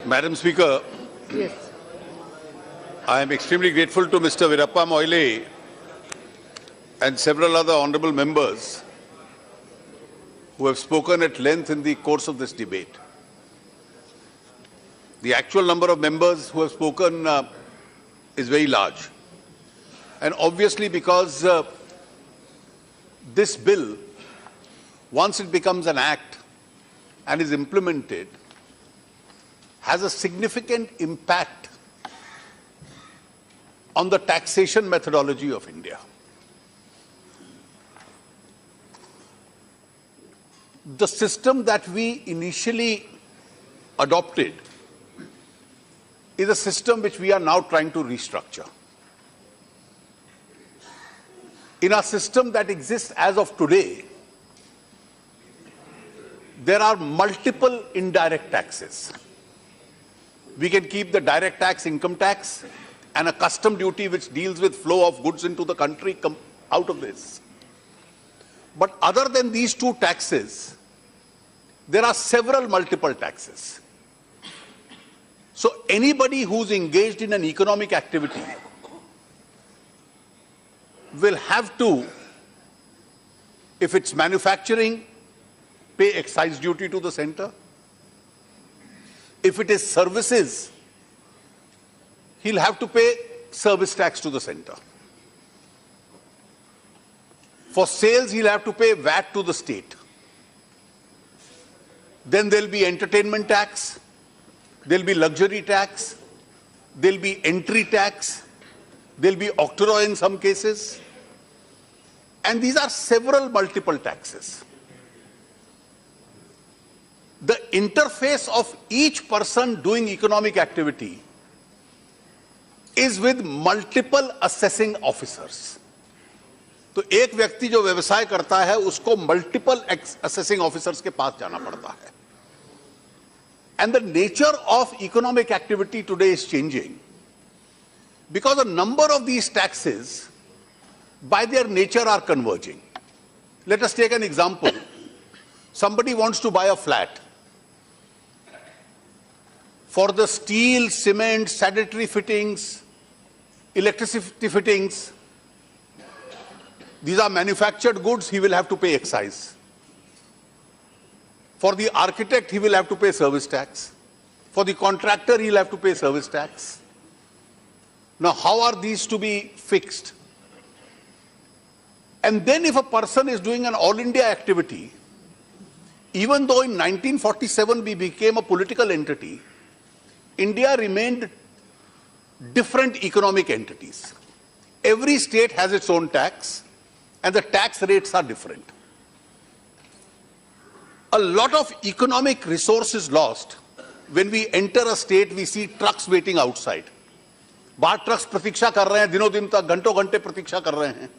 Madam Speaker, Yes. I am extremely grateful to Mr. Virappa Moile and several other honourable members who have spoken at length in the course of this debate. The actual number of members who have spoken is very large. And obviously because this bill, once it becomes an act and is implemented, has a significant impact on the taxation methodology of India. The system that we initially adopted is a system which we are now trying to restructure. In our system that exists as of today, there are multiple indirect taxes. We can keep the direct tax, income tax, and a custom duty which deals with flow of goods into the country out of this. But other than these two taxes, there are several multiple taxes. So anybody who's engaged in an economic activity will have to, if it's manufacturing, pay excise duty to the center. If it is services, he'll have to pay service tax to the center. For sales, he'll have to pay VAT to the state. Then there'll be entertainment tax, there'll be luxury tax, there'll be entry tax, there'll be octroi in some cases. And these are several multiple taxes. The interface of each person doing economic activity is with multiple assessing officers. तो एक व्यक्ति जो व्यवसाय करता है उसको multiple assessing officers के पास जाना पड़ता है. And the nature of economic activity today is changing because a number of these taxes by their nature are converging. Let us take an example. Somebody wants to buy a flat. For the steel, cement, sanitary fittings, electricity fittings, these are manufactured goods, he will have to pay excise. For the architect, he will have to pay service tax. For the contractor, he will have to pay service tax. Now, how are these to be fixed? And then if a person is doing an all-India activity, even though in 1947 we became a political entity, India remained different economic entities. Every state has its own tax, and the tax rates are different. A lot of economic resource is lost when we enter a state. We see trucks waiting outside. बाहर trucks प्रतीक्षा कर रहे हैं, दिनों दिन तक घंटों घंटे प्रतीक्षा कर रहे हैं.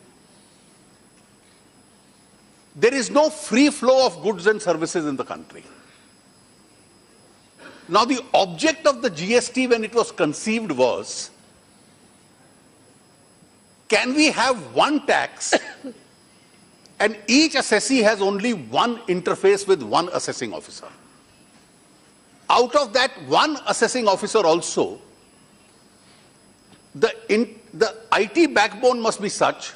There is no free flow of goods and services in the country. Now, the object of the GST when it was conceived was, can we have one tax and each assessee has only one interface with one assessing officer? Out of that one assessing officer also, the IT backbone must be such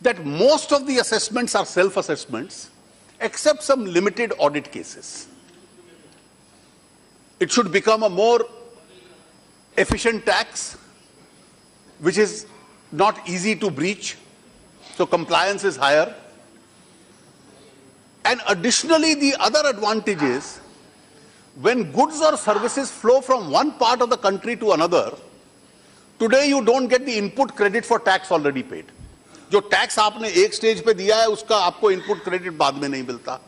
that most of the assessments are self-assessments, except some limited audit cases. It should become a more efficient tax, which is not easy to breach, so compliance is higher. And additionally, the other advantage is, when goods or services flow from one part of the country to another, today you don't get the input credit for tax already paid. जो tax आपने एक stage पे दिया है उसका आपको input credit बाद में नहीं मिलता.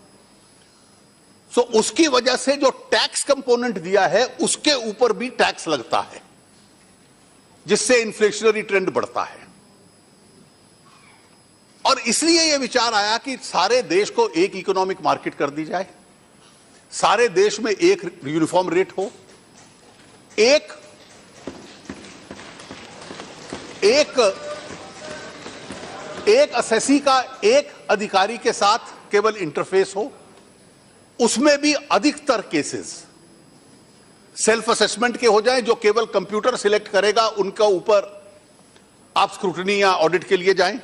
सो उसकी वजह से जो टैक्स कंपोनेंट दिया है उसके ऊपर भी टैक्स लगता है, जिससे इन्फ्लेशनरी ट्रेंड बढ़ता है. और इसलिए यह विचार आया कि सारे देश को एक इकोनॉमिक मार्केट कर दी जाए, सारे देश में एक यूनिफॉर्म रेट हो, एक असेसी का एक अधिकारी के साथ केवल इंटरफेस हो, उसमें भी अधिकतर केसेस सेल्फ असेसमेंट के हो जाएं, जो केवल कंप्यूटर सिलेक्ट करेगा उनका ऊपर आप स्क्रूटनी या ऑडिट के लिए जाएं,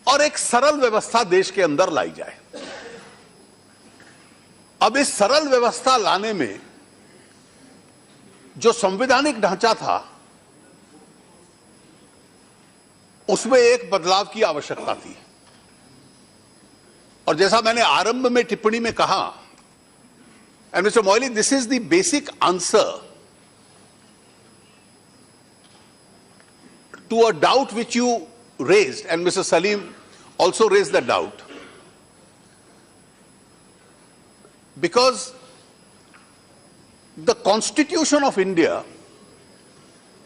और एक सरल व्यवस्था देश के अंदर लाई जाए। अब इस सरल व्यवस्था लाने में जो संवैधानिक ढांचा था उसमें एक बदलाव की आवश्यकता थी। और जैसा मैंने आरंभ में टिप्पणी में कहा, and mister Moily, this is the basic answer to a doubt which you raised, and Mr. Salim also raised that doubt, because the Constitution of India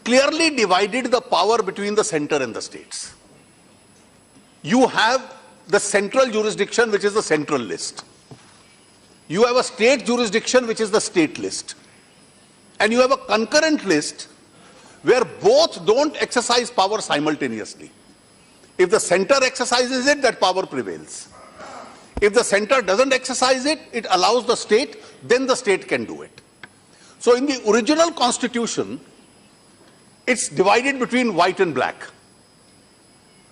clearly divided the power between the center and the states. You have the central jurisdiction, which is the central list. You have a state jurisdiction, which is the state list. And you have a concurrent list where both don't exercise power simultaneously. If the center exercises it, that power prevails. If the center doesn't exercise it, it allows the state, then the state can do it. So in the original constitution, it's divided between white and black.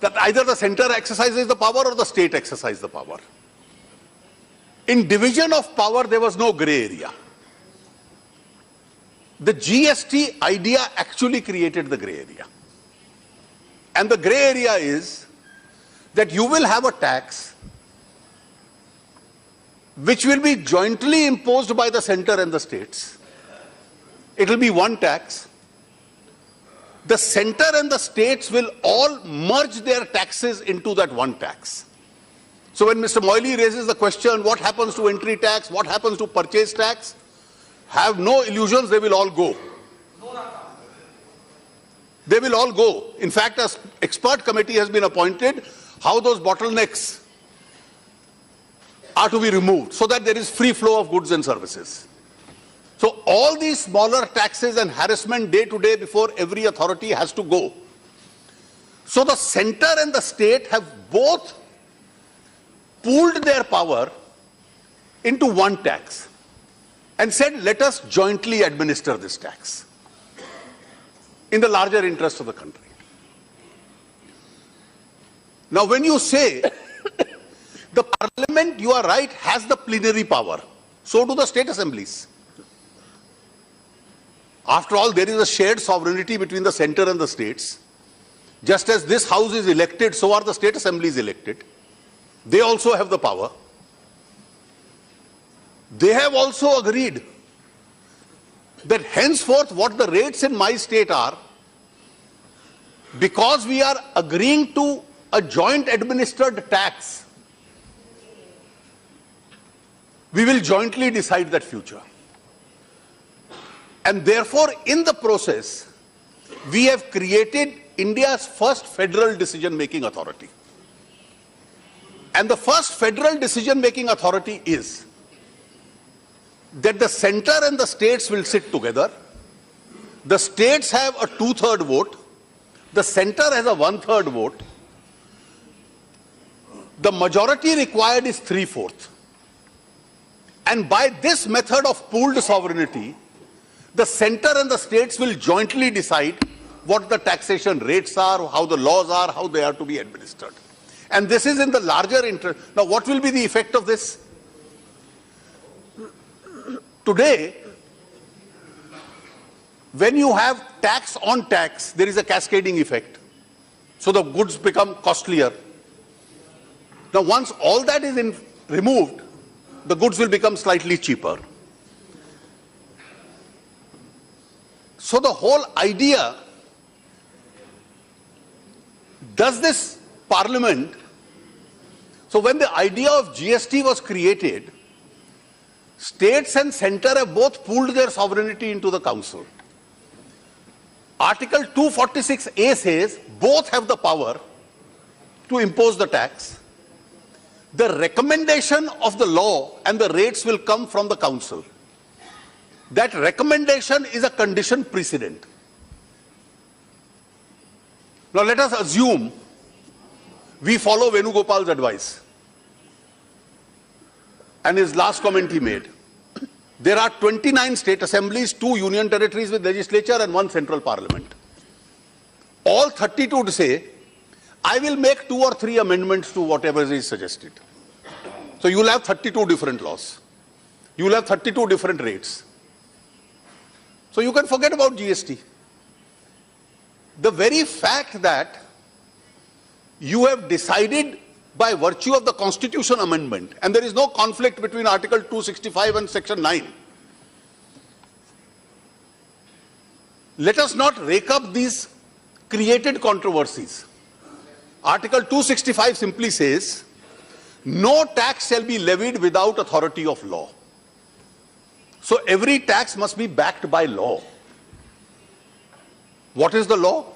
That either the center exercises the power or the state exercises the power. In division of power, there was no gray area. The GST idea actually created the gray area. And the gray area is that you will have a tax which will be jointly imposed by the center and the states. It will be one tax. The center and the states will all merge their taxes into that one tax. So when Mr. Moily raises the question, what happens to entry tax, what happens to purchase tax, have no illusions, they will all go. They will all go. In fact, an expert committee has been appointed how those bottlenecks are to be removed so that there is free flow of goods and services. So all these smaller taxes and harassment day to day before every authority has to go. So the center and the state have both pooled their power into one tax and said, let us jointly administer this tax in the larger interest of the country. Now, when you say the parliament, you are right, has the plenary power, so do the state assemblies. After all, there is a shared sovereignty between the center and the states. Just as this house is elected, so are the state assemblies elected. They also have the power. They have also agreed that henceforth what the rates in my state are, because we are agreeing to a joint administered tax, we will jointly decide that future. And therefore, in the process, we have created India's first federal decision-making authority. And the first federal decision-making authority is that the center and the states will sit together. The states have a 2/3 vote. The center has a 1/3 vote. The majority required is 3/4. And by this method of pooled sovereignty, the center and the states will jointly decide what the taxation rates are, how the laws are, how they are to be administered. And this is in the larger interest. Now, what will be the effect of this? Today, when you have tax on tax, there is a cascading effect. So the goods become costlier. Now, once all that is removed, the goods will become slightly cheaper. So the whole idea, does this parliament, so when the idea of GST was created, states and center have both pooled their sovereignty into the council. Article 246A says both have the power to impose the tax. The recommendation of the law and the rates will come from the council. That recommendation is a condition precedent. Now let us assume we follow Venugopal's advice and his last comment he made. There are 29 state assemblies, 2 union territories with legislature and 1 central parliament. All 32 to say, I will make 2 or 3 amendments to whatever is suggested. So you will have 32 different laws. You will have 32 different rates. So you can forget about GST. The very fact that you have decided by virtue of the Constitution amendment, and there is no conflict between Article 265 and Section 9. Let us not rake up these created controversies. Article 265 simply says, no tax shall be levied without authority of law. So every tax must be backed by law. What is the law?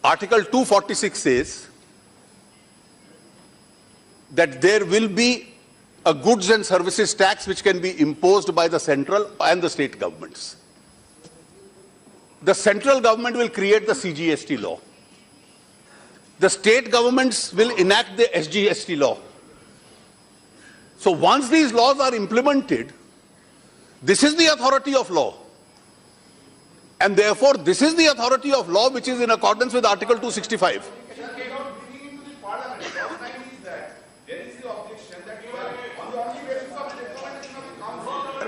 Article 246 says that there will be a goods and services tax which can be imposed by the central and the state governments. The central government will create the CGST law. The state governments will enact the SGST law. So once these laws are implemented, this is the authority of law. And therefore, this is the authority of law which is in accordance with Article 265.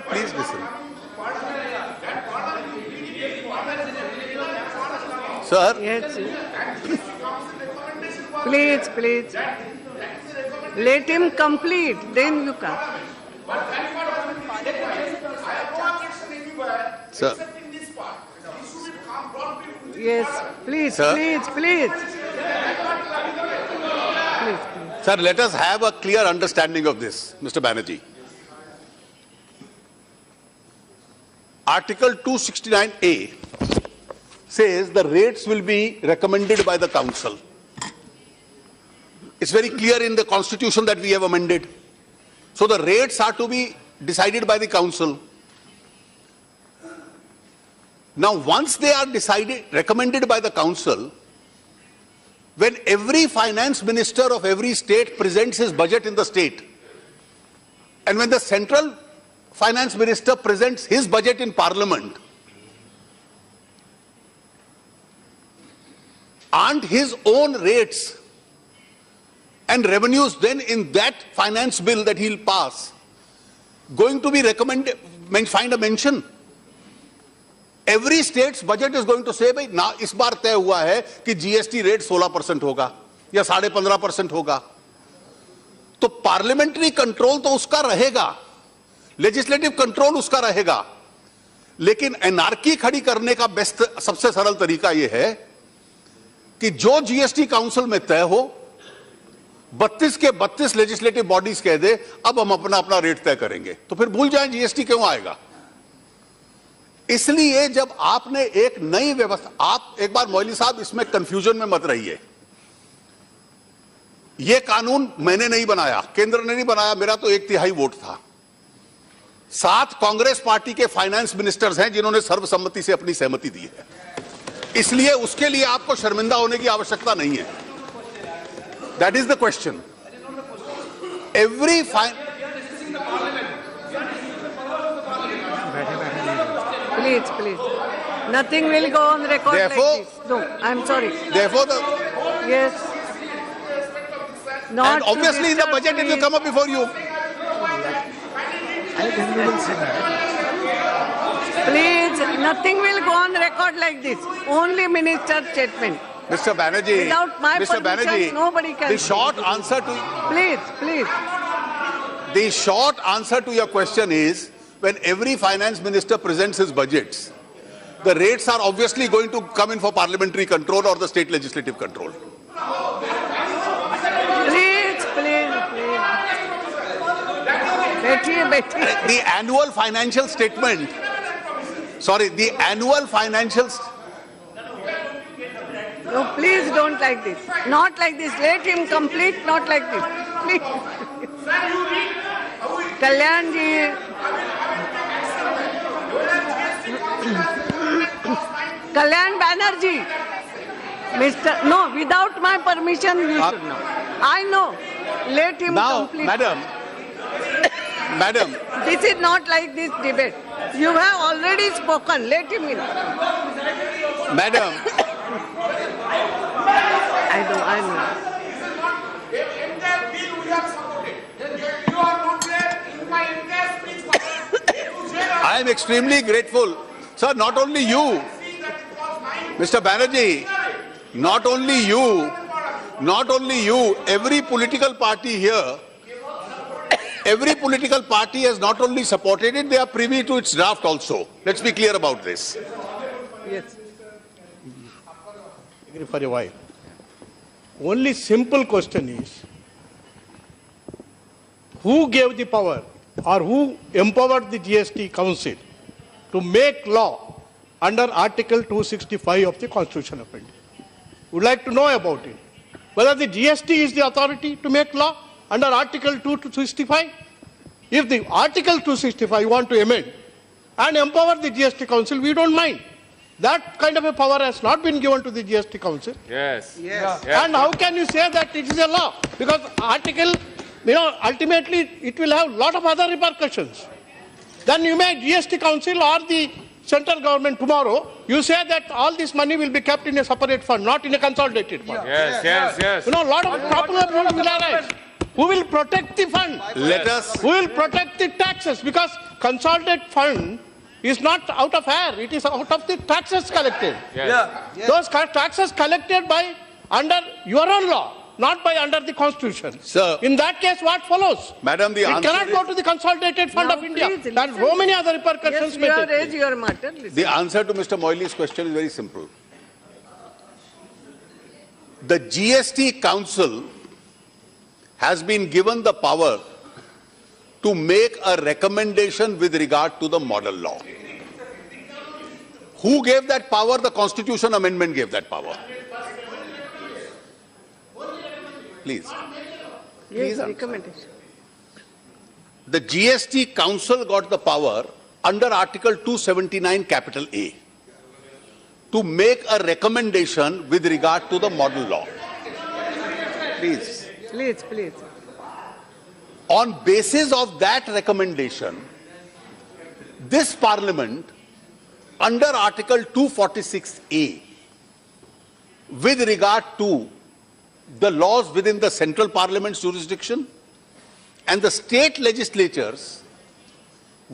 Please listen. Sir? Yes. Please. Let him complete, then you come. Sir? Yes, please, Sir? please. Sir, let us have a clear understanding of this, Mr. Banerjee. Article 269A says the rates will be recommended by the council. It's very clear in the constitution that we have amended. So the rates are to be decided by the council. Now, once they are recommended by the council, when every finance minister of every state presents his budget in the state, and when the central finance minister presents his budget in parliament, aren't his own rates and revenues then in that finance bill that he'll pass going to be recommended, find a mention? Every state's budget is going to say, भाई ना इस बार तय हुआ है कि GST rate 16% होगा या 15.5% होगा. तो पार्लियामेंट्री कंट्रोल तो उसका रहेगा, लेजिस्लेटिव कंट्रोल उसका रहेगा, लेकिन एनार्की खड़ी करने का बेस्ट सबसे सरल तरीका यह है कि जो जीएसटी काउंसिल में तय हो 32 के 32 लेजिस्लेटिव बॉडीज कह दे अब हम अपना अपना रेट तय करेंगे, तो फिर भूल जाएं जीएसटी क्यों आएगा. इसलिए जब आपने एक नई व्यवस्था, आप एक बार मोइली साहब इसमें कंफ्यूजन में मत रहिए. यह कानून मैंने नहीं बनाया, केंद्र ने नहीं बनाया, मेरा तो 1/3 वोट था. 7 कांग्रेस पार्टी के फाइनेंस मिनिस्टर्स हैं जिन्होंने सर्वसम्मति से अपनी सहमति दी है. इसलिए उसके लिए आपको शर्मिंदा होने की आवश्यकता नहीं है. That is the question. Every Please. Nothing will go on record Therefore, like this. No, I'm sorry. Therefore, Yes. Not and obviously in the budget it will come up before you. Please, nothing will go on record like this. Only minister's statement. Mr. Banerjee, Without my Mr. permission, Banerjee, nobody can. the short answer to Please. the short answer to your question is, when every finance minister presents his budgets, the rates are obviously going to come in for parliamentary control or the state legislative control. Please. The annual financial statement, No, please don't like this. Not like this. Let him complete, not like this. Please. Kalyan ji. Kalyan Banerjee. No, without my permission, you should know. I know. Let him now, complete. Madam, This is not like this debate. You have already spoken. Let him in. Madam, I know. In that bill we have supported. You are not there. In my interest, please. I am extremely grateful. Sir, not only you, Mr. Banerjee, not only you, every political party here, every political party has not only supported it, they are privy to its draft also. Let's be clear about this. Yes. Agree for a while. Only simple question is, who gave the power or who empowered the GST Council to make law under Article 265 of the Constitution of India? Would like to know about it. Whether the GST is the authority to make law under Article 265? If the Article 265 you want to amend and empower the GST Council, we don't mind. That kind of a power has not been given to the GST Council. Yes. And how can you say that it is a law? Because article, ultimately it will have a lot of other repercussions. Then you make GST Council or the central government tomorrow, you say that all this money will be kept in a separate fund, not in a consolidated fund. Yes. A lot of problems will arise. Who will protect the fund? Let us. Who will protect the taxes? Because consolidated fund is not out of air, it is out of the taxes collected. Those taxes collected by under your own law, not by under the Constitution. Sir, in that case, what follows? Madam, the it answer cannot go to the Consolidated Fund Now, of India. please, There are so many other repercussions. Yes, you are raised your matter. Listen. The answer to Mr. Moili's question is very simple. The GST Council has been given the power to make a recommendation with regard to the model law. Who gave that power? The Constitution Amendment gave that power. Please. Yes, answer. recommendation. The GST Council got the power under Article 279 capital A to make a recommendation with regard to the model law. Please. Please. On basis of that recommendation, this Parliament, under Article 246A, with regard to the laws within the central Parliament's jurisdiction and the state legislatures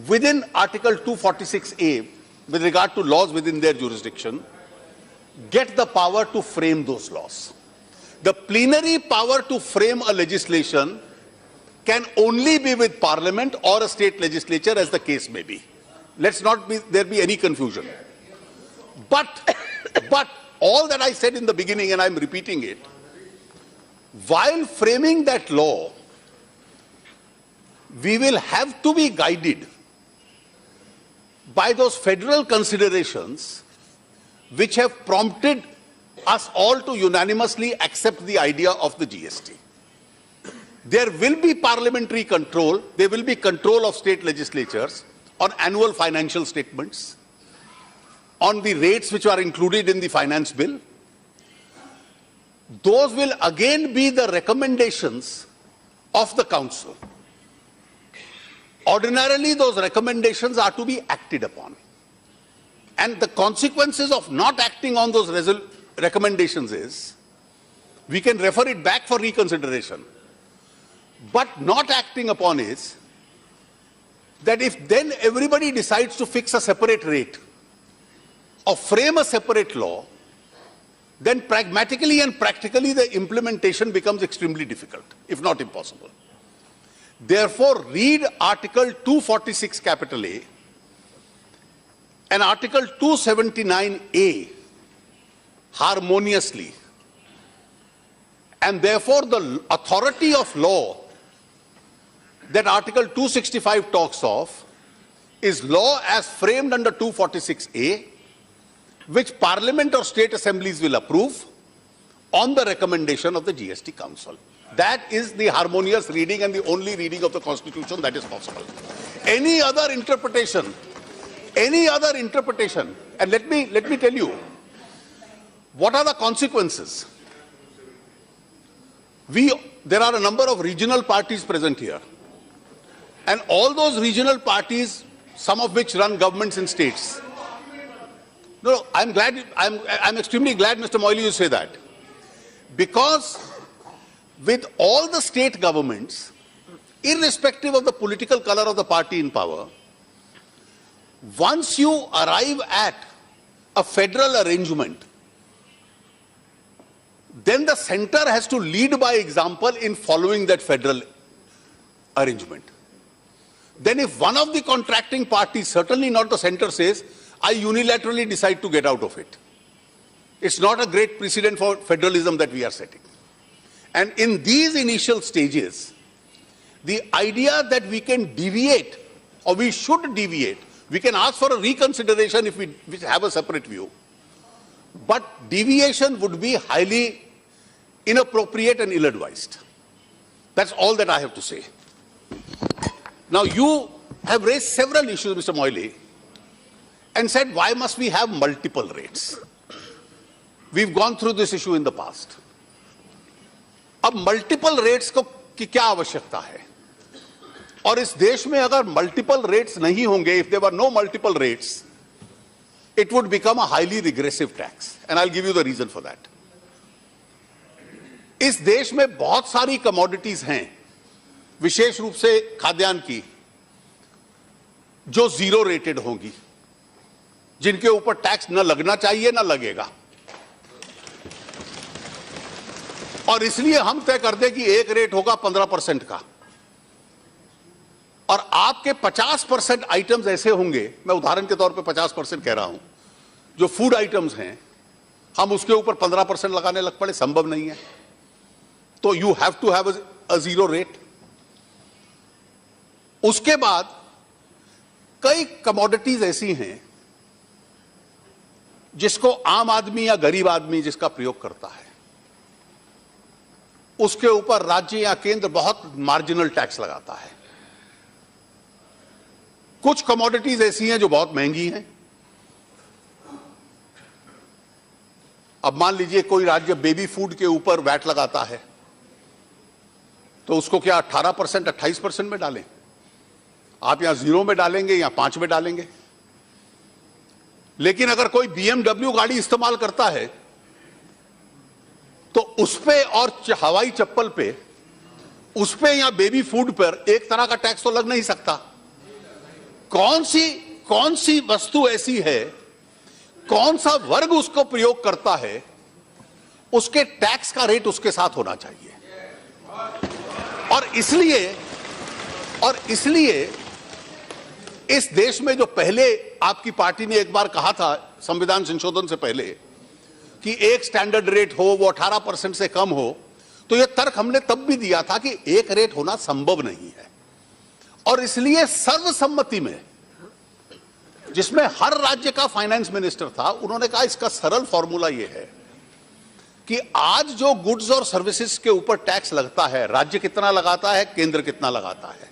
within Article 246A, with regard to laws within their jurisdiction, get the power to frame those laws. The plenary power to frame a legislation can only be with Parliament or a state legislature, as the case may be. Let's not there be any confusion. But all that I said in the beginning, and I'm repeating it, while framing that law, we will have to be guided by those federal considerations which have prompted us all to unanimously accept the idea of the GST. There will be parliamentary control, there will be control of state legislatures on annual financial statements, on the rates which are included in the finance bill. Those will again be the recommendations of the Council. Ordinarily, those recommendations are to be acted upon. And the consequences of not acting on those recommendations is, we can refer it back for reconsideration. But not acting upon is that if then everybody decides to fix a separate rate or frame a separate law, then pragmatically and practically the implementation becomes extremely difficult, if not impossible. Therefore, read Article 246 capital A and Article 279A harmoniously. And therefore, the authority of law that Article 265 talks of is law as framed under 246A, which Parliament or state assemblies will approve on the recommendation of the GST Council. That is the harmonious reading and the only reading of the Constitution that is possible. Any other interpretation, and let me tell you, what are the consequences? There are a number of regional parties present here. And all those regional parties, some of which run governments in states. No, I'm extremely glad, Mr. Moily, you say that. Because with all the state governments, irrespective of the political color of the party in power, once you arrive at a federal arrangement, then the center has to lead by example in following that federal arrangement. Then if one of the contracting parties, certainly not the center, says, I unilaterally decide to get out of it, it's not a great precedent for federalism that we are setting. And in these initial stages, the idea that we can deviate, or we should deviate, we can ask for a reconsideration if we have a separate view, but deviation would be highly inappropriate and ill-advised. That's all that I have to say. Now, you have raised several issues, Mr. Moily, and said, why must we have multiple rates? We've gone through this issue in the past. अब multiple rates को की क्या आवश्यकता है? और इस देश में अगर मल्टीपल रेट्स नहीं होंगे, if there were no multiple rates, it would become a highly regressive tax. And I'll give you the reason for that. इस देश में बहुत सारी कमोडिटीज हैं, विशेष रूप से खाद्यान्न की, जो जीरो रेटेड होंगी, जिनके ऊपर टैक्स न लगना चाहिए न लगेगा। और इसलिए हम तय कर दें कि एक रेट होगा 15% का, और आपके 50% आइटम्स ऐसे होंगे, मैं उदाहरण के तौर पे 50% कह रहा हूं, जो फूड आइटम्स हैं, हम उसके ऊपर 15% लगाने लग पड़े, संभव नहीं है। तो you have to have a zero rate. उसके बाद कई कमोडिटीज ऐसी हैं जिसको आम आदमी या गरीब आदमी जिसका प्रयोग करता है, उसके ऊपर राज्य या केंद्र बहुत मार्जिनल टैक्स लगाता है। कुछ कमोडिटीज ऐसी हैं जो बहुत महंगी हैं। अब मान लीजिए कोई राज्य बेबी फूड के ऊपर वैट लगाता है, तो उसको क्या 18%, 28% में डालें? आप यहां 0 में डालेंगे या 5 में डालेंगे? लेकिन अगर कोई BMW गाड़ी इस्तेमाल करता है, तो उस पे और हवाई चप्पल पे, उस पे या बेबी फूड पर एक तरह का टैक्स तो लग नहीं सकता। कौन सी वस्तु ऐसी है, कौन सा वर्ग उसको प्रयोग करता है, उसके टैक्स का रेट उसके साथ होना चाहिए। और इसलिए इस देश में जो पहले आपकी पार्टी ने एक बार कहा था संविधान संशोधन से पहले कि एक स्टैंडर्ड रेट हो, वो 18% से कम हो, तो यह तर्क हमने तब भी दिया था कि एक रेट होना संभव नहीं है। और इसलिए सर्वसम्मति में, जिसमें हर राज्य का फाइनेंस मिनिस्टर था, उन्होंने कहा इसका सरल फॉर्मूला यह है कि आज जो गुड्स और सर्विसेज के ऊपर टैक्स लगता है, राज्य कितना लगाता है, केंद्र कितना लगाता है,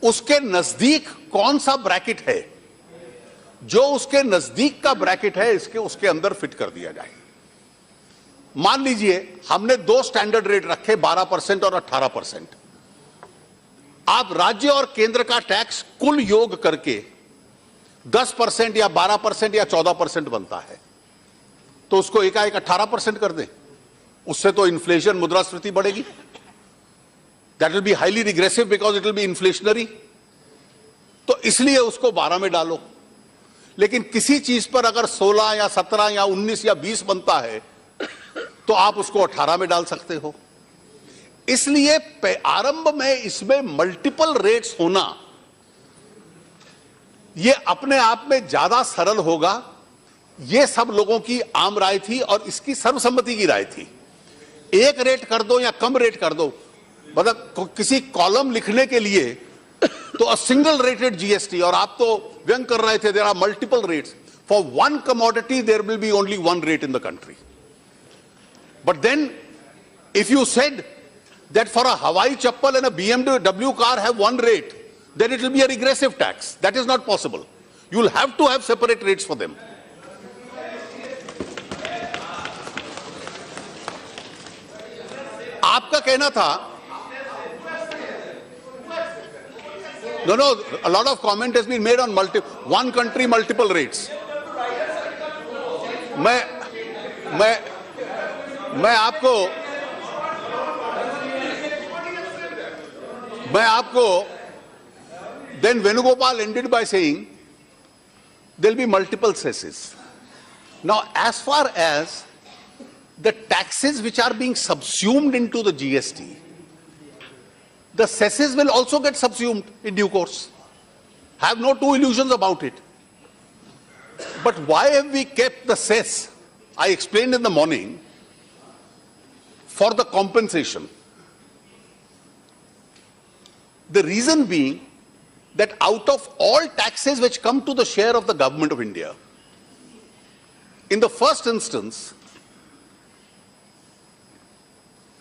उसके नजदीक कौन सा ब्रैकेट है, जो उसके नजदीक का ब्रैकेट है, उसके अंदर फिट कर दिया जाए। मान लीजिए हमने 2 स्टैंडर्ड रेट रखे, 12% और 18%। आप राज्य और केंद्र का टैक्स कुल योग करके 10% या 12% या 14% बनता है, तो उसको एकाएक 18% कर दें। उससे तो इन्फ्लेशन, मुद्रास्फीति बढ़ेगी। That will be highly regressive because it will be inflationary. तो इसलिए उसको 12 में डालो। लेकिन किसी चीज पर अगर 16 या 17 या 19 या 20 बनता है, तो आप उसको 18 में डाल सकते हो। इसलिए आरंभ में इसमें मल्टीपल रेट्स होना, यह अपने आप में ज्यादा सरल होगा। यह सब लोगों की आम राय थी और इसकी सर्वसम्मति की राय थी। एक रेट कर दो या कम रेट कर दो, मतलब किसी कॉलम लिखने के लिए तो अ सिंगल रेटेड जीएसटी, और आप तो व्यंग कर रहे थे there are multiple rates. For one commodity there will be only one rate in the country. But then if you said that for a hawai chappal and a BMW car have one rate, then it will be a regressive tax. That is not possible. You will have to have separate rates for them. आपका कहना था No, a lot of comment has been made on one country, multiple rates. मैं आपको then Venugopal ended by saying there will be multiple cesses. Now, as far as the taxes which are being subsumed into the GST, the cesses will also get subsumed in due course. Have no two illusions about it. But why have we kept the cess? I explained in the morning, for the compensation. The reason being that out of all taxes which come to the share of the government of India, in the first instance,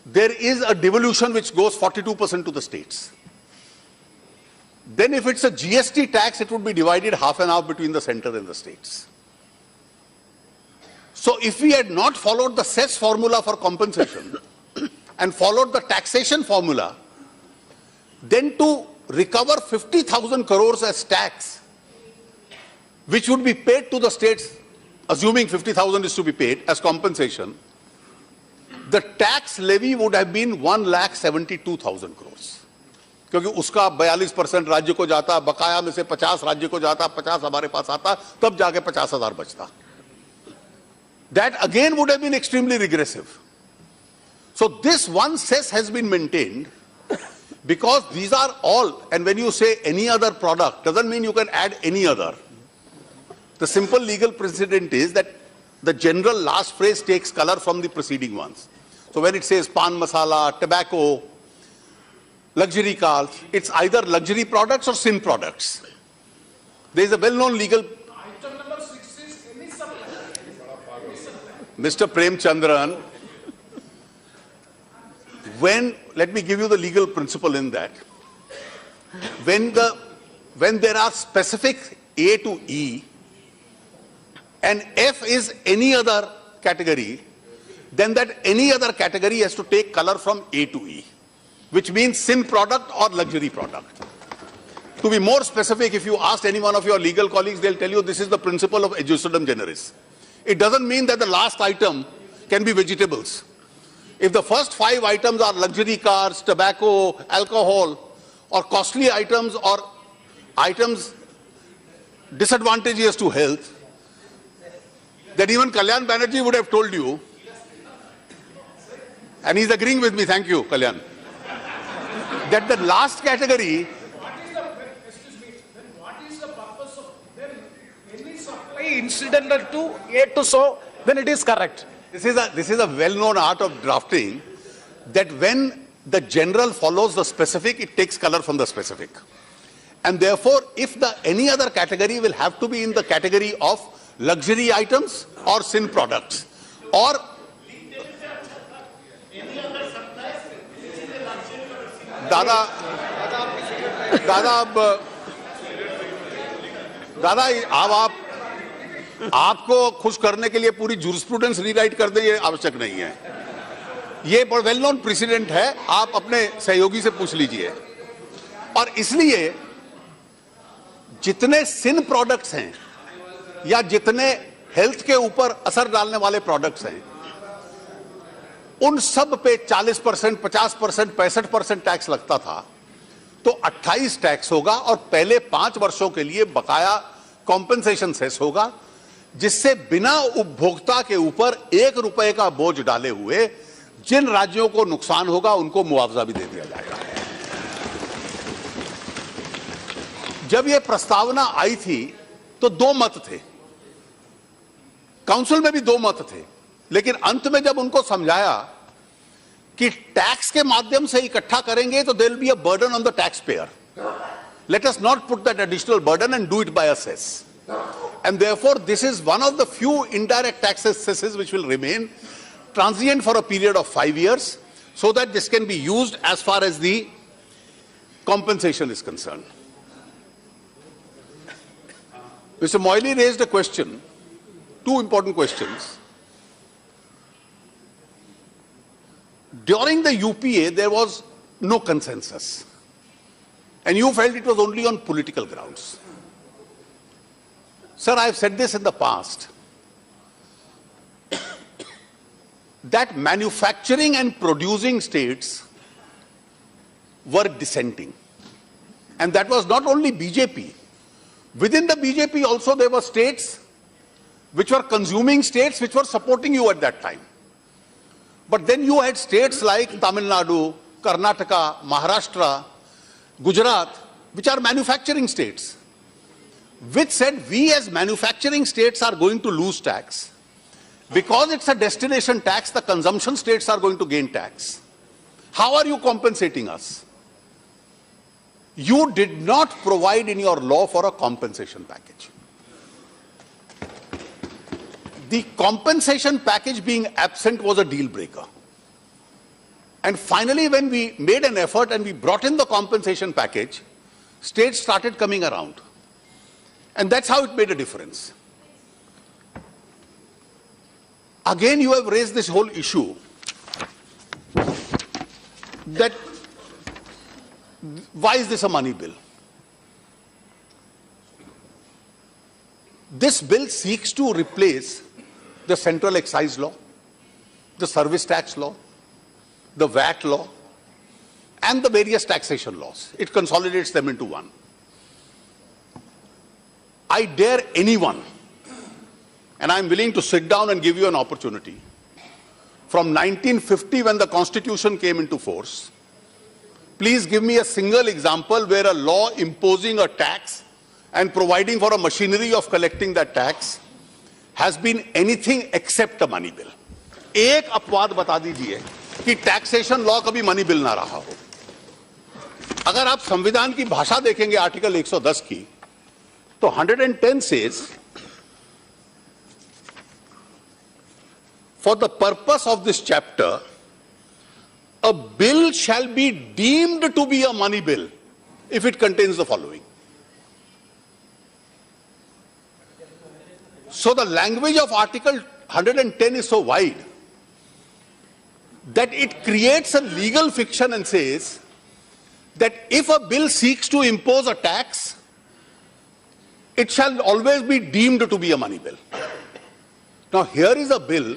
there is a devolution which goes 42% to the states. Then if it's a GST tax, it would be divided half and half between the center and the states. So if we had not followed the cess formula for compensation and followed the taxation formula, then to recover 50,000 crores as tax, which would be paid to the states, assuming 50,000 is to be paid as compensation, the tax levy would have been 1,72,000 crores. क्योंकि उसका 42% राज्य को जाता, बकाया में से 50 राज्य को जाता, 50 हमारे पास आता, तब जाके 50,000 बचता. That again would have been extremely regressive. So this one cess has been maintained because these are all, and when you say any other product, doesn't mean you can add any other. The simple legal precedent is that the general last phrase takes color from the preceding ones. So when it says pan masala, tobacco, luxury cars, it's either luxury products or sin products. There is a well-known legal... Item number 6 is any supply. Mr. Prem Chandran, let me give you the legal principle in that. When there are specific A to E and F is any other category, then that any other category has to take color from A to E, which means sin product or luxury product. To be more specific, if you ask any one of your legal colleagues, they'll tell you this is the principle of adjustum generis. It doesn't mean that the last item can be vegetables. If the first 5 items are luxury cars, tobacco, alcohol, or costly items or items disadvantageous to health, then even Kalyan Banerjee would have told you, and he's agreeing with me, thank you, Kalyan, that the last category... What is the purpose of then any supply incidental to A to so, then it is correct. This is a well-known art of drafting, that when the general follows the specific, it takes color from the specific. And therefore, if any other category will have to be in the category of luxury items or sin products, or दादा अब आपको खुश करने के लिए पूरी jurisprudence rewrite कर दें, ये आवश्यक नहीं है. ये वेल नोन प्रेसिडेंट है, आप अपने सहयोगी से पूछ लीजिए. और इसलिए जितने सिन प्रोडक्ट्स हैं या जितने हेल्थ के ऊपर असर डालने वाले प्रोडक्ट्स हैं, उन सब पे 40%, 50%, 65% टैक्स लगता था, तो 28 टैक्स होगा और पहले 5 वर्षों के लिए बकाया कॉम्पेंसेशन सेस होगा, जिससे बिना उपभोक्ता के ऊपर 1 रुपए का बोझ डाले हुए जिन राज्यों को नुकसान होगा उनको मुआवजा भी दे दिया जाएगा. जब यह प्रस्तावना आई थी तो 2 मत थे, काउंसिल में भी 2 मत थे, लेकिन अंत में जब उनको समझाया कि टैक्स के माध्यम से इकट्ठा करेंगे तो there will be a burden on the tax payer. Let us not put that additional burden and do it by a cess. And therefore, this is one of the few indirect taxes cesses which will remain transient for a period of 5 years, so that this can be used as far as the compensation is concerned. Mr. Moily raised a question, 2 important questions. During the UPA, there was no consensus. And you felt it was only on political grounds. Sir, I have said this in the past, that manufacturing and producing states were dissenting. And that was not only BJP. Within the BJP also there were states which were consuming states which were supporting you at that time. But then you had states like Tamil Nadu, Karnataka, Maharashtra, Gujarat, which are manufacturing states, which said we as manufacturing states are going to lose tax. Because it's a destination tax, the consumption states are going to gain tax. How are you compensating us? You did not provide in your law for a compensation package. The compensation package being absent was a deal breaker. And finally, when we made an effort and we brought in the compensation package, states started coming around. And that's how it made a difference. Again, you have raised this whole issue that why is this a money bill? This bill seeks to replace the central excise law, the service tax law, the VAT law, and the various taxation laws. It consolidates them into one. I dare anyone, and I'm willing to sit down and give you an opportunity, from 1950 when the Constitution came into force, please give me a single example where a law imposing a tax and providing for a machinery of collecting that tax has been anything except a money bill. एक अपवाद बता दीजिए कि taxation law कभी money bill ना रहा हो. अगर आप संविधान की भाषा देखेंगे आर्टिकल 110 की, तो 110 says, for the purpose of this chapter, a bill shall be deemed to be a money bill if it contains the following. So the language of Article 110 is so wide that it creates a legal fiction and says that if a bill seeks to impose a tax, it shall always be deemed to be a money bill. Now here is a bill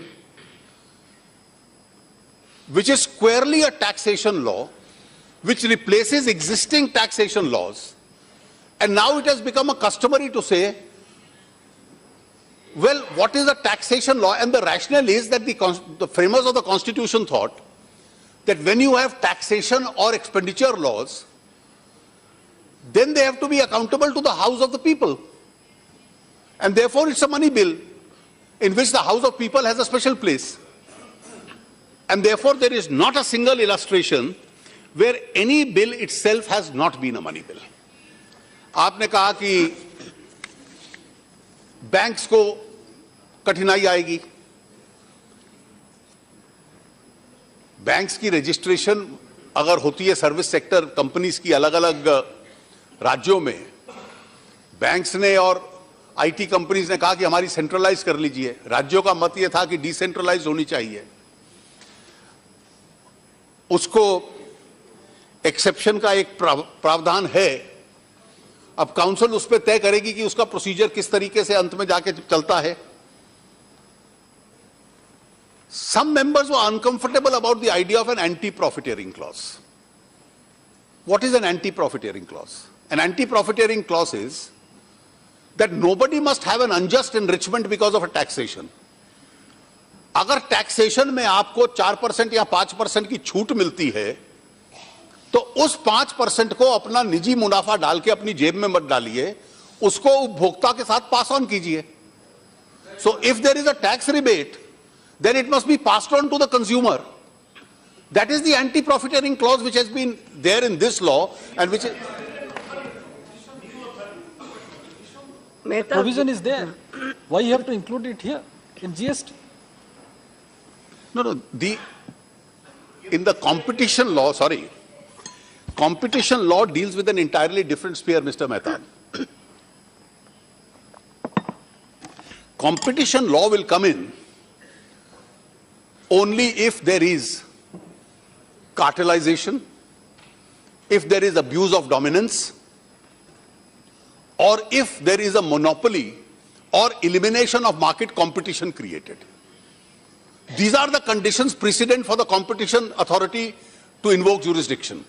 which is squarely a taxation law, which replaces existing taxation laws, and now it has become a customary to say, well, what is a taxation law? And the rationale is that the framers of the Constitution thought that when you have taxation or expenditure laws, then they have to be accountable to the house of the people. And therefore it's a money bill in which the house of people has a special place. And therefore there is not a single illustration where any bill itself has not been a money bill. आपने कहा कि banks को कठिनाई आएगी. Banks की registration अगर होती है सर्विस सेक्टर कंपनीज की अलग अलग राज्यों में, बैंक्स ने और आईटी कंपनीज ने कहा कि हमारी सेंट्रलाइज कर लीजिए. राज्यों का मत यह था कि डिसेंट्रलाइज होनी चाहिए. उसको एक्सेप्शन का एक प्रावधान है. अब काउंसिल उस पर तय करेगी कि उसका प्रोसीजर किस तरीके से अंत में जाके चलता है. Some members were uncomfortable about the idea of an anti-profiteering clause. What is an anti-profiteering clause? An anti-profiteering clause is that nobody must have an unjust enrichment because of a taxation. अगर taxation में आपको 4% या 5% की छूट मिलती है, तो उस 5% को अपना निजी मुनाफा डाल के अपनी जेब में मत डालिए, उसको उपभोक्ता के साथ पास ऑन कीजिए. So if there is a tax rebate, then it must be passed on to the consumer. That is the anti-profiteering clause which has been there in this law and which is... Provision is there. Why you have to include it here in GST? No, in the competition law, competition law deals with an entirely different sphere, Mr. Mehta. Competition law will come in only if there is cartelization, if there is abuse of dominance, or if there is a monopoly or elimination of market competition created. These are the conditions precedent for the competition authority to invoke jurisdiction.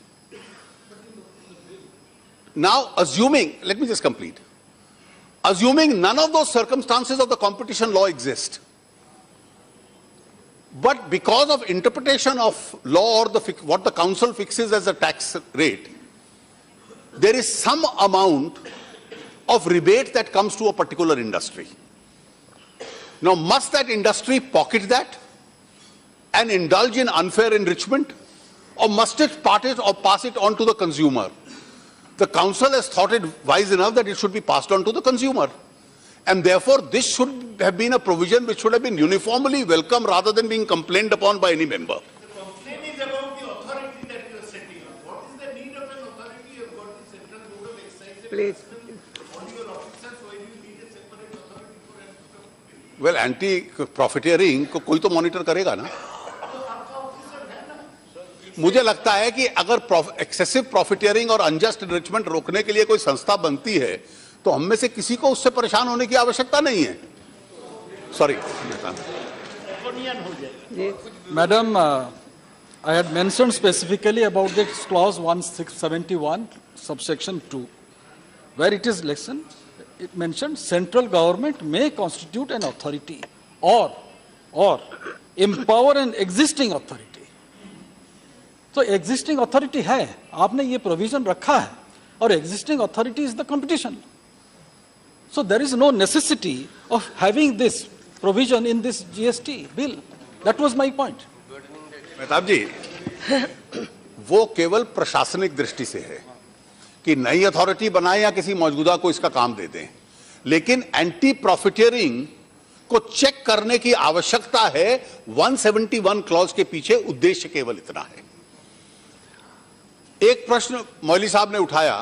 Now, assuming, let me just complete. Assuming none of those circumstances of the competition law exist, but because of interpretation of law or what the council fixes as a tax rate, there is some amount of rebate that comes to a particular industry. Now, must that industry pocket that and indulge in unfair enrichment, or must it pass it on to the consumer? The council has thought it wise enough that it should be passed on to the consumer. And therefore, this should have been a provision which should have been uniformly welcome rather than being complained upon by any member. The complaint is about the authority that you are setting up. What is the need of an authority? You have got the Central Board of Excise. Please. All your officers, why do you need a separate authority for anti-profiteering? Well, anti-profiteering को कोई तो monitor करेगा ना. मुझे लगता है कि अगर एक्सेसिव प्रॉफिटियरिंग और अनजस्ट एनरिचमेंट रोकने के लिए कोई संस्था बनती है तो हम में से किसी को उससे परेशान होने की आवश्यकता नहीं है. Sorry Madam, I had mentioned specifically about this clause 1671 subsection 2, where it is it mentioned central government may constitute an authority or empower an existing authority. तो एग्जिस्टिंग अथॉरिटी है, आपने ये प्रोविजन रखा है, और existing authority is the competition. So there is no necessity of having this provision in this GST bill. That was my point. Mehtab ji, वो केवल प्रशासनिक दृष्टि से है कि नई अथॉरिटी बनाए या किसी मौजूदा को इसका काम दे दें, लेकिन एंटी प्रॉफिटियरिंग को चेक करने की आवश्यकता है. 171 क्लॉज के पीछे उद्देश्य केवल इतना है. एक प्रश्न मौली साहब ने उठाया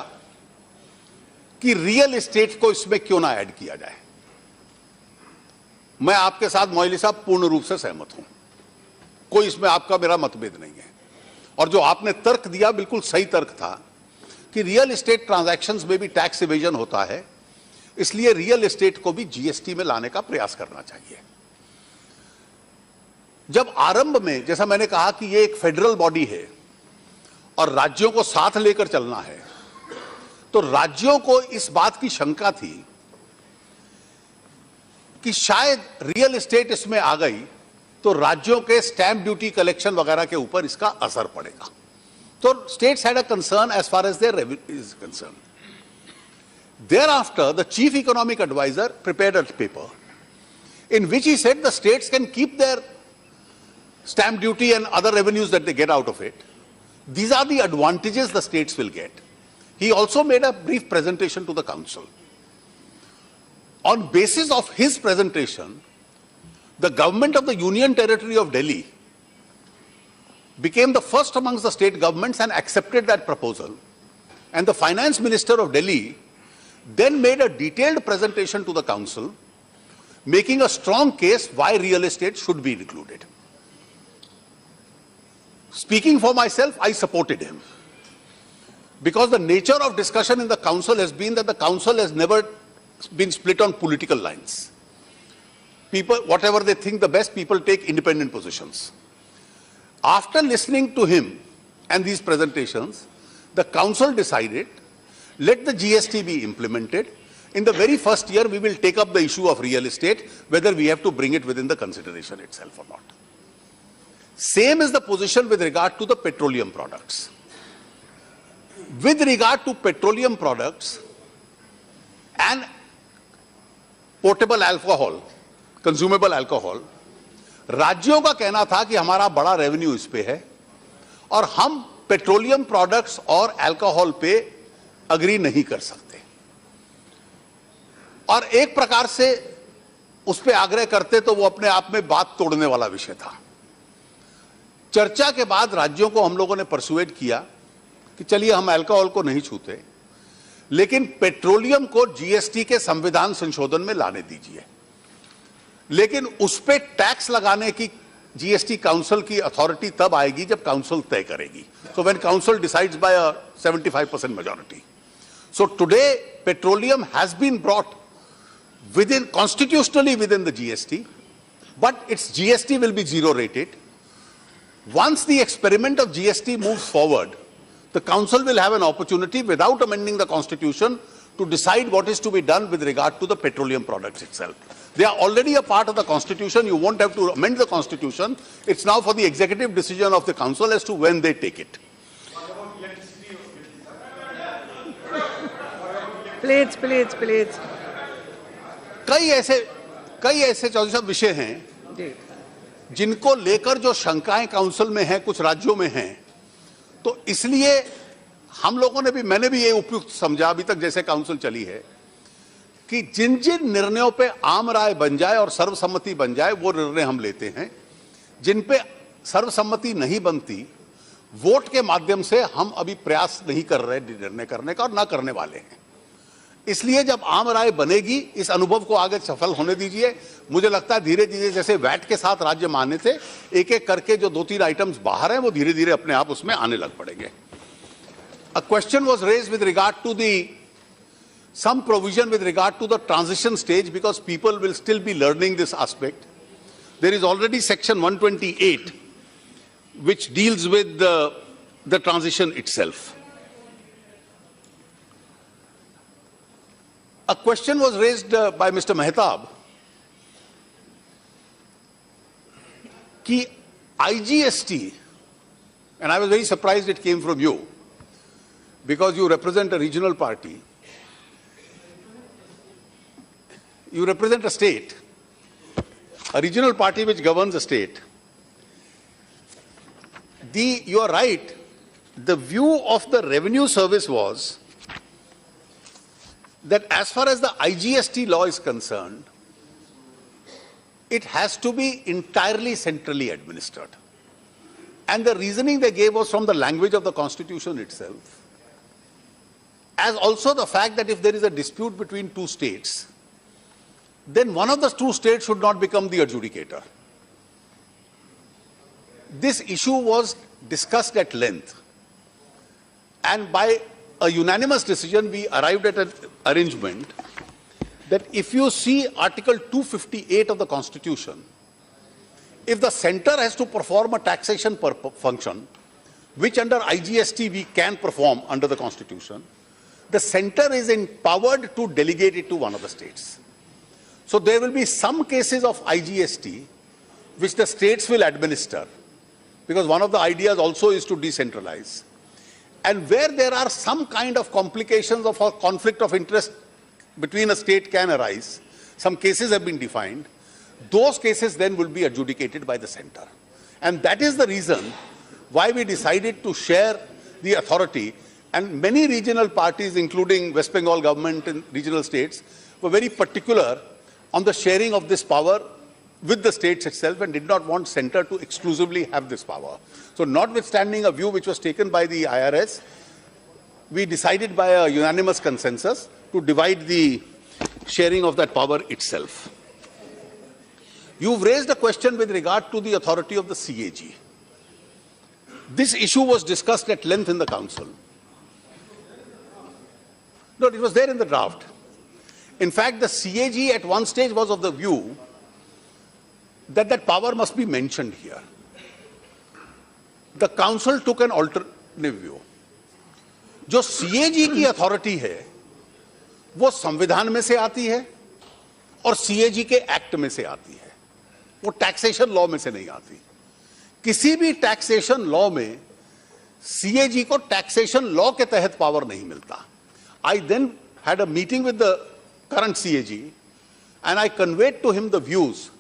कि रियल एस्टेट को इसमें क्यों ना ऐड किया जाए. मैं आपके साथ मौली साहब पूर्ण रूप से सहमत हूं, कोई इसमें आपका मेरा मतभेद नहीं है. और जो आपने तर्क दिया बिल्कुल सही तर्क था कि रियल एस्टेट ट्रांजैक्शंस में भी टैक्स इवेजन होता है, इसलिए रियल एस्टेट को भी जीएसटी में लाने का प्रयास करना चाहिए. जब आरंभ में, जैसा मैंने कहा कि यह एक फेडरल बॉडी है और राज्यों को साथ लेकर चलना है, तो राज्यों को इस बात की शंका थी कि शायद रियल एस्टेट इसमें आ गई तो राज्यों के स्टैंप ड्यूटी कलेक्शन वगैरह के ऊपर इसका असर पड़ेगा. तो states had a concern as far as their revenue is concern. Thereafter, the chief economic advisor prepared a paper in which he said the states can keep their stamp duty and other revenues that they get out of it. These are the advantages the states will get. He also made a brief presentation to the council. On basis of his presentation, the government of the Union Territory of Delhi became the first amongst the state governments and accepted that proposal. And the finance minister of Delhi then made a detailed presentation to the council, making a strong case why real estate should be included. Speaking for myself, I supported him, because the nature of discussion in the council has been that the council has never been split on political lines. People, whatever they think the best, people take independent positions. After listening to him and these presentations, the council decided, let the GST be implemented. In the very first year, we will take up the issue of real estate, whether we have to bring it within the consideration itself or not. Same is the position with regard to the petroleum products. With regard to petroleum products and portable alcohol, consumable alcohol, राज्यों का कहना था कि हमारा बड़ा revenue इस पे है और हम पेट्रोलियम प्रोडक्ट्स और अल्कोहल पे अग्री नहीं कर सकते, और एक प्रकार से उस पे आग्रह करते तो वो अपने आप में बात तोड़ने वाला विषय था. चर्चा के बाद राज्यों को हम लोगों ने परसुएड किया कि चलिए हम अल्कोहल को नहीं छूते, लेकिन पेट्रोलियम को जीएसटी के संविधान संशोधन में लाने दीजिए, लेकिन उस पे टैक्स लगाने की जीएसटी काउंसिल की अथॉरिटी तब आएगी जब काउंसिल तय करेगी. So when council decides by a 75% majority. So today petroleum has been brought constitutionally within the GST, but its GST will be zero rated. Once the experiment of GST moves forward, the council will have an opportunity without amending the constitution to decide what is to be done with regard to the petroleum products itself. They are already a part of the constitution. You won't have to amend the constitution. It's now for the executive decision of the council as to when they take it. Please, please, please. कई ऐसे चौधरी साहब विषय हैं जिनको लेकर जो शंकाएं council में हैं, कुछ राज्यों में हैं, तो इसलिए हम लोगों ने भी, मैंने भी ये उपयुक्त समझा अभी तक जैसे काउंसिल चली है कि जिन जिन निर्णयों पे आम राय बन जाए और सर्वसम्मति बन जाए वो निर्णय हम लेते हैं. जिन पे सर्वसम्मति नहीं बनती, वोट के माध्यम से हम अभी प्रयास नहीं कर रहे निर्णय करने का और ना करने वाले हैं. इसलिए जब आम राय बनेगी, इस अनुभव को आगे सफल होने दीजिए. मुझे लगता है धीरे धीरे जैसे वैट के साथ राज्य माने थे, एक एक करके जो 2-3 आइटम्स बाहर हैं वो धीरे धीरे अपने आप उसमें आने लग पड़ेंगे. A question was raised with regard to some provision with regard to the transition stage, because people will still be learning this aspect. There is already section 128 which deals with the transition itself. A question was raised by Mr. Mehtab कि IGST, and I was very surprised it came from you because you represent a regional party. You represent a state, a regional party which governs a state. You are right. The view of the revenue service was that as far as the IGST law is concerned, it has to be entirely centrally administered. And the reasoning they gave was from the language of the Constitution itself, as also the fact that if there is a dispute between two states, then one of the two states should not become the adjudicator. This issue was discussed at length, and by a unanimous decision, we arrived at an arrangement that if you see Article 258 of the Constitution, if the center has to perform a taxation function, which under IGST we can perform under the Constitution, the center is empowered to delegate it to one of the states. So there will be some cases of IGST which the states will administer, because one of the ideas also is to decentralize. And where there are some kind of complications of a conflict of interest between a state can arise, some cases have been defined, those cases then will be adjudicated by the center. And that is the reason why we decided to share the authority, and many regional parties, including West Bengal government and regional states, were very particular on the sharing of this power with the states itself and did not want center to exclusively have this power. So notwithstanding a view which was taken by the IRS, we decided by a unanimous consensus to divide the sharing of that power itself. You've raised a question with regard to the authority of the CAG. This issue was discussed at length in the council. No, it was there in the draft. In fact, the CAG at one stage was of the view that that power must be mentioned here. The council took an alternative view. जो CAG की authority है वो संविधान में से आती है और CAG के एक्ट में से आती है, वो टैक्सेशन लॉ में से नहीं आती. किसी भी टैक्सेशन लॉ में CAG को टैक्सेशन लॉ के तहत पावर नहीं मिलता. I then had a meeting with the current CAG and I conveyed to him the views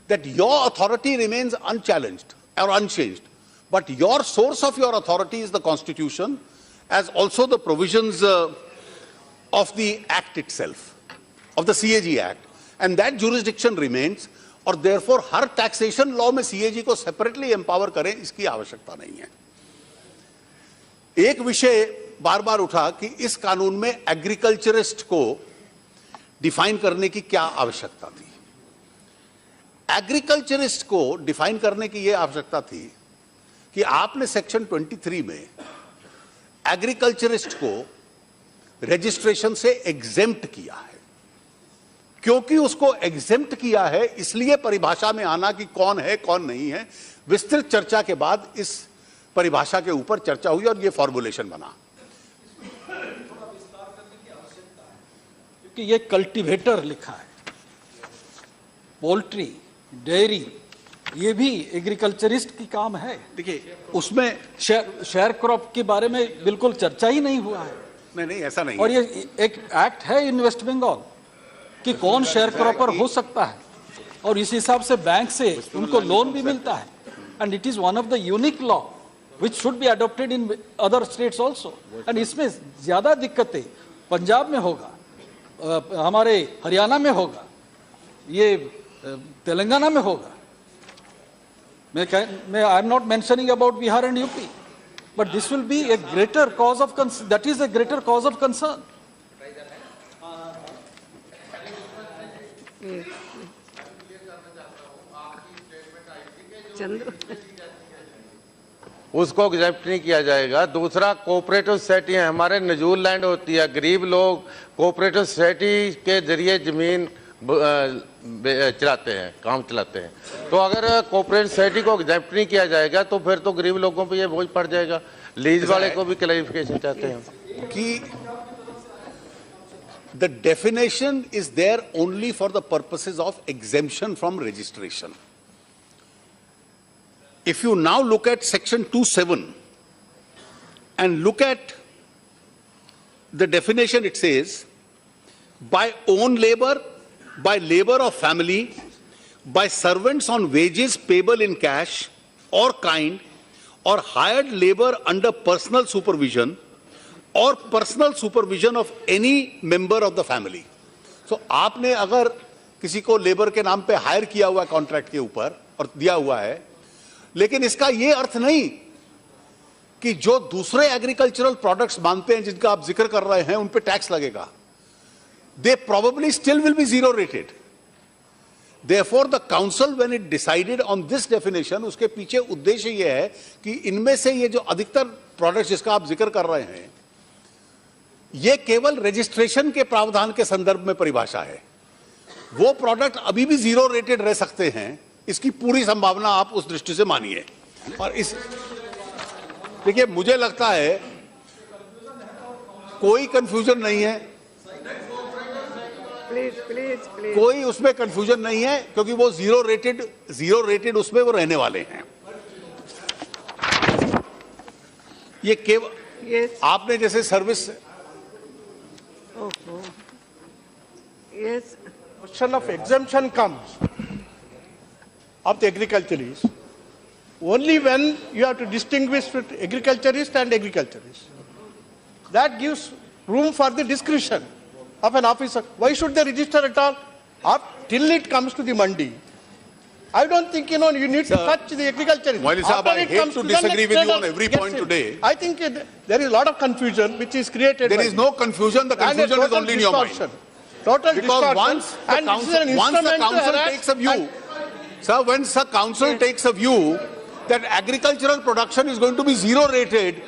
that your authority remains unchallenged or unchanged, but your source of your authority is the Constitution, as also the provisions of the Act itself, of the CAG Act, and that jurisdiction remains, और therefore हर taxation law में CAG को separately empower करें इसकी आवश्यकता नहीं है. एक विषय बार बार उठा कि इस कानून में एग्रीकल्चरिस्ट को डिफाइन करने की क्या आवश्यकता थी. एग्रीकल्चरिस्ट को डिफाइन करने की यह आवश्यकता थी कि आपने सेक्शन 23 में एग्रीकल्चरिस्ट को रजिस्ट्रेशन से एग्जेम्प्ट किया है। क्योंकि उसको एग्जेम्प्ट किया है, इसलिए परिभाषा में आना कि कौन है कौन नहीं है, विस्तृत चर्चा के बाद इस परिभाषा के ऊपर चर्चा हुई और यह फॉर्मुलेशन बना। कि ये कल्टीवेटर लिखा है, पोल्ट्री, डेयरी, ये भी एग्रीकल्चरिस्ट की काम है। देखिए उसमें शेयर क्रॉप के बारे में बिल्कुल चर्चा ही नहीं हुआ है। नहीं ऐसा नहीं और है। ये एक एक्ट है इन वेस्ट बंगाल कि कौन शेयर क्रॉपर हो सकता है, और इस हिसाब से बैंक से उनको लोन भी मिलता है। And it is one of the unique law which should be adopted in other states also. And इसमें ज्यादा दिक्कतें पंजाब में होगा, हमारे हरियाणा में होगा, ये तेलंगाना में होगा। I am not mentioning about Bihar and UP, but this will be a greater cause of concern. That is a greater cause of concern. उसको एग्जेप्ट नहीं किया जाएगा। दूसरा, कोऑपरेटिव सोसाइटी हमारे नजूल लैंड होती है, गरीब लोग कोऑपरेटिव सोसाइटी के जरिए जमीन चलाते हैं, काम चलाते हैं। तो अगर कोऑपरेटिव सोसाइटी को एग्जेप्ट नहीं किया जाएगा तो फिर तो गरीब लोगों पे ये बोझ पड़ जाएगा। लीज वाले को भी क्लैरिफिकेशन चाहते हैं कि the definition is there only for the purposes of exemption from registration. If you now look at section 2(7) and look at the definition, it says, by own labor, by labor of family, by servants on wages payable in cash or kind, or hired labor under personal supervision or personal supervision of any member of the family. So आपने अगर किसी को labour के नाम पे higher किया हुआ contract के ऊपर और दिया हुआ है, लेकिन इसका यह अर्थ नहीं कि जो दूसरे एग्रीकल्चरल प्रोडक्ट्स मानते हैं जिनका आप जिक्र कर रहे हैं उन पे टैक्स लगेगा. They probably still will be zero rated. Therefore, the council, when it decided on this definition, उसके पीछे उद्देश्य यह है कि इनमें से ये जो अधिकतर प्रोडक्ट्स जिसका आप जिक्र कर रहे हैं, ये केवल रजिस्ट्रेशन के प्रावधान के संदर्भ में परिभाषा है. वो प्रोडक्ट अभी भी जीरो रेटेड रह सकते हैं, इसकी पूरी संभावना आप उस दृष्टि से मानिए. और इस देखिए, मुझे लगता है कोई कंफ्यूजन नहीं है, प्लीज कोई उसमें कंफ्यूजन नहीं है, क्योंकि वो जीरो रेटेड उसमें वो रहने वाले हैं. ये केवल आपने जैसे service Question of exemption comes of the agriculturist only when you have to distinguish between agriculturist and agriculturist. That gives room for the discretion of an officer. Why should they register at all? Till it comes to the mandi. I don't think, you need to touch the agriculturist. Moili Sahab, I hate to disagree with you on every point today. I think there is a lot of confusion which is created. There is no confusion. The confusion is only in your mind. Total Because once the council takes a view, sir, once the council takes a view that agricultural production is going to be zero rated,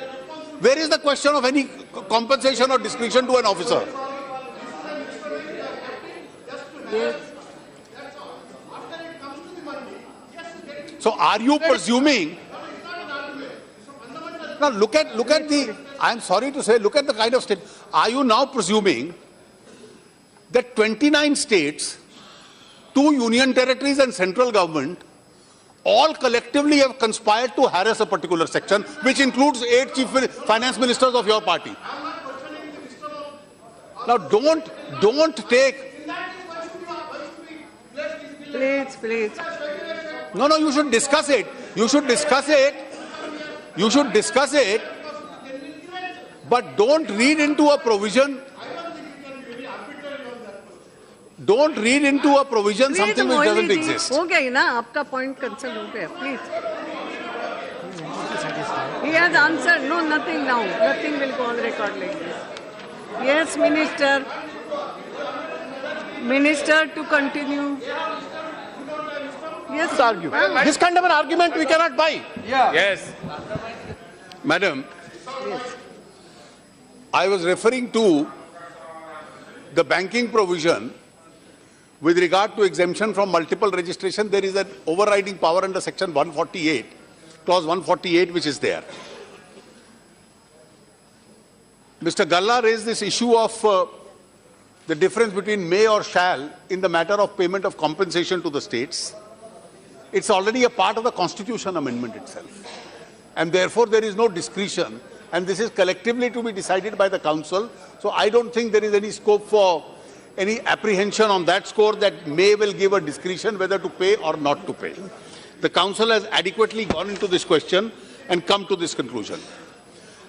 where is the question of any compensation or discretion to an officer? So are you presuming? Now look at the, I am sorry to say, look at the kind of state. Are you now presuming that 29 states, 2 union territories and central government all collectively have conspired to harass a particular section, which includes 8 chief finance ministers of your party? Now don't take. Please. No, you should discuss it. You should discuss it. But don't read into a provision. Don't read into a provision something which doesn't exist. हो गया ना, आपका point cancel हो गया. Please. He has answered. No, nothing now. Nothing will go on record like this. Yes, Minister. Minister, to continue. Yes. argue. This kind of an argument we cannot buy. Yes. Madam, I was referring to the banking provision with regard to exemption from multiple registration. There is an overriding power under section 148, clause 148, which is there. Mr. Galla raised this issue of the difference between may or shall in the matter of payment of compensation to the states. It's already a part of the Constitution amendment itself. And therefore, there is no discretion. And this is collectively to be decided by the Council. So I don't think there is any scope for any apprehension on that score that may will give a discretion whether to pay or not to pay. The Council has adequately gone into this question and come to this conclusion.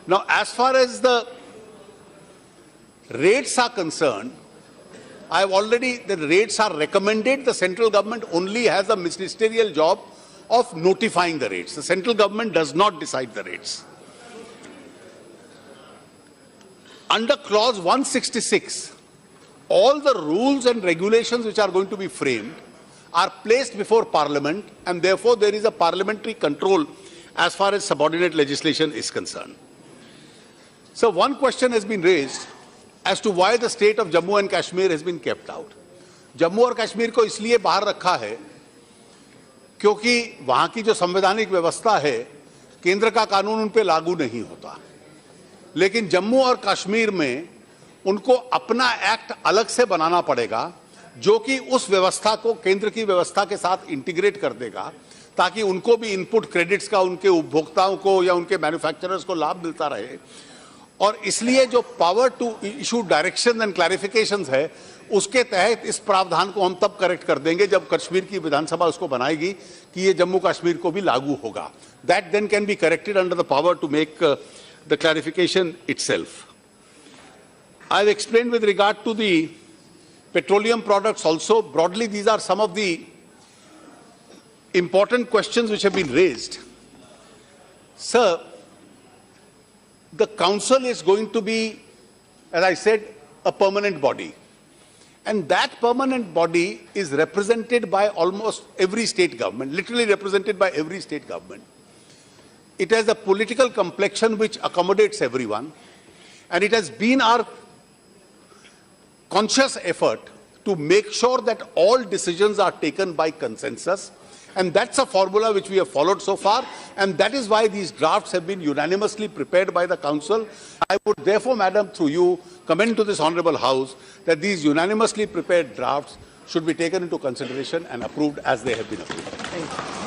Now, as far as the rates are concerned, the rates are recommended. The central government only has a ministerial job of notifying the rates. The central government does not decide the rates. Under clause 166, all the rules and regulations which are going to be framed are placed before Parliament, and therefore there is a parliamentary control as far as subordinate legislation is concerned. So one question has been raised as to why the state of Jammu and Kashmir has been kept out. Jammu और कश्मीर को इसलिए बाहर रखा है क्योंकि वहां की जो संवैधानिक व्यवस्था है, केंद्र का कानून उन पे लागू नहीं होता। लेकिन जम्मू और कश्मीर में उनको अपना एक्ट अलग से बनाना पड़ेगा, जो कि उस व्यवस्था को केंद्र की व्यवस्था के साथ इंटीग्रेट कर देगा, ताकि उनको भी इनपुट क्रेडिट्स का उनके उपभोक्ताओं को या उनके मैन्युफैक्चरर्स को लाभ मिलता रहे। और इसलिए जो power to issue direction and clarifications है, उसके तहत इस प्रावधान को हम तब करेक्ट कर देंगे जब कश्मीर की विधानसभा उसको बनाएगी कि ये जम्मू कश्मीर को भी लागू होगा। That then can be corrected under the power to make the clarification itself. I have explained with regard to the petroleum products also. Broadly, these are some of the important questions which have been raised. Sir, the Council is going to be, as I said, a permanent body. And that permanent body is represented by almost every state government, literally represented by every state government. It has a political complexion which accommodates everyone. And it has been our conscious effort to make sure that all decisions are taken by consensus, and that's a formula which we have followed so far, and that is why these drafts have been unanimously prepared by the Council. I would therefore, Madam, through you, commend to this Honourable House that these unanimously prepared drafts should be taken into consideration and approved as they have been approved. Thank you.